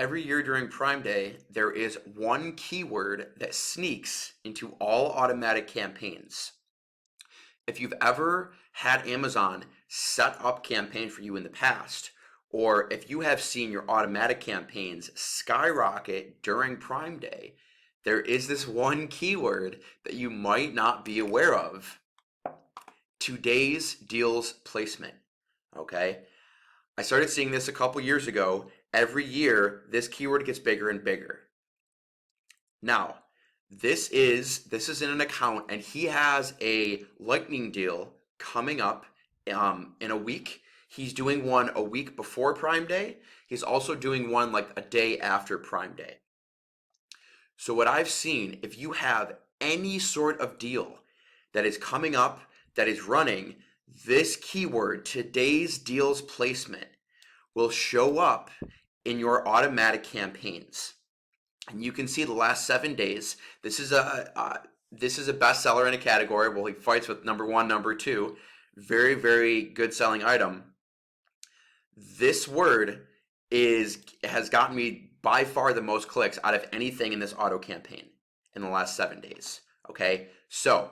Every year during Prime Day, there is one keyword that sneaks into all automatic campaigns. If you've ever had Amazon set up campaign for you in the past, or if you have seen your automatic campaigns skyrocket during Prime Day, there is this one keyword that you might not be aware of. Today's deals placement. Okay? I started seeing this a couple years ago. Every year, this keyword gets bigger and bigger. Now, this is in an account, and he has a lightning deal coming up in a week. He's doing one a week before Prime Day. He's also doing one like a day after Prime Day. So what I've seen, if you have any sort of deal that is coming up, that is running, this keyword, today's deals placement, will show up in your automatic campaigns. And you can see the last 7 days. This is a bestseller in a category. Well, he fights with number one, number two. Very, very good selling item. This word has gotten me by far the most clicks out of anything in this auto campaign in the last 7 days. Okay, so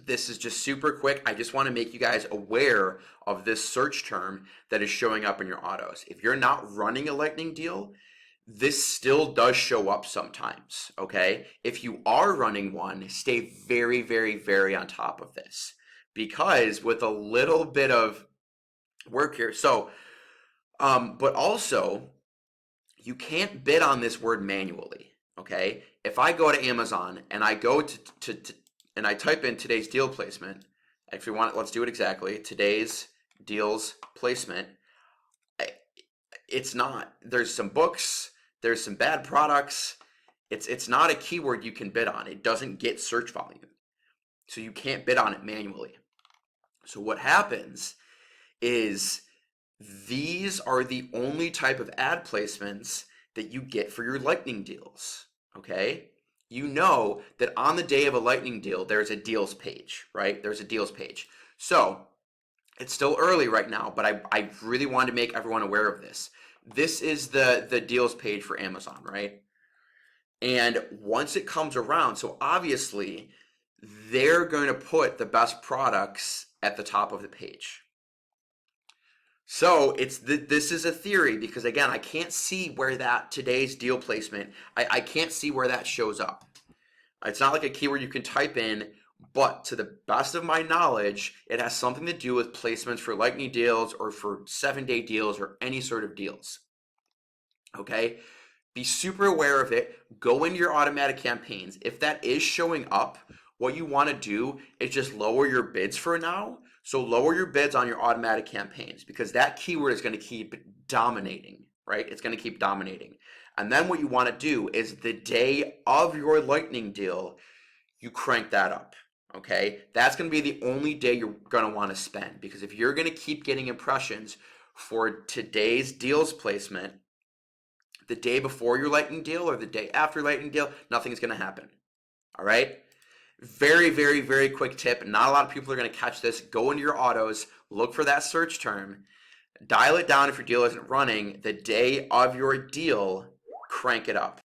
this is just super quick. I just want to make you guys aware of this search term that is showing up in your autos. If you're not running a lightning deal, this still does show up sometimes, okay? If you are running one, stay very, very, very on top of this, because with a little bit of work here, but also, you can't bid on this word manually, okay? If I go to Amazon and I go and I type in today's deal placement, if you want, let's do it exactly, today's deals placement, it's not, there's some books, there's some bad products. It's not a keyword you can bid on. It doesn't get search volume. So you can't bid on it manually. So what happens is these are the only type of ad placements that you get for your lightning deals, okay? You know that on the day of a lightning deal, there's a deals page, right? There's a deals page. So it's still early right now, but I really wanted to make everyone aware of this. This is the deals page for Amazon, right? And once it comes around, so obviously they're going to put the best products at the top of the page. So this is a theory, because again, I can't see where that today's deal placement, I can't see where that shows up. It's not like a keyword you can type in, but to the best of my knowledge, it has something to do with placements for lightning deals or for 7-day deals or any sort of deals. Okay? Be super aware of it. Go into your automatic campaigns. If that is showing up, what you want to do is just lower your bids for now. So lower your bids on your automatic campaigns, because that keyword is going to keep dominating, right? It's going to keep dominating. And then what you want to do is the day of your lightning deal, you crank that up, okay? That's going to be the only day you're going to want to spend, because if you're going to keep getting impressions for today's deals placement, the day before your lightning deal or the day after lightning deal, nothing's going to happen, all right? Very, very, very quick tip. Not a lot of people are going to catch this. Go into your autos, look for that search term, dial it down if your deal isn't running. The day of your deal, crank it up.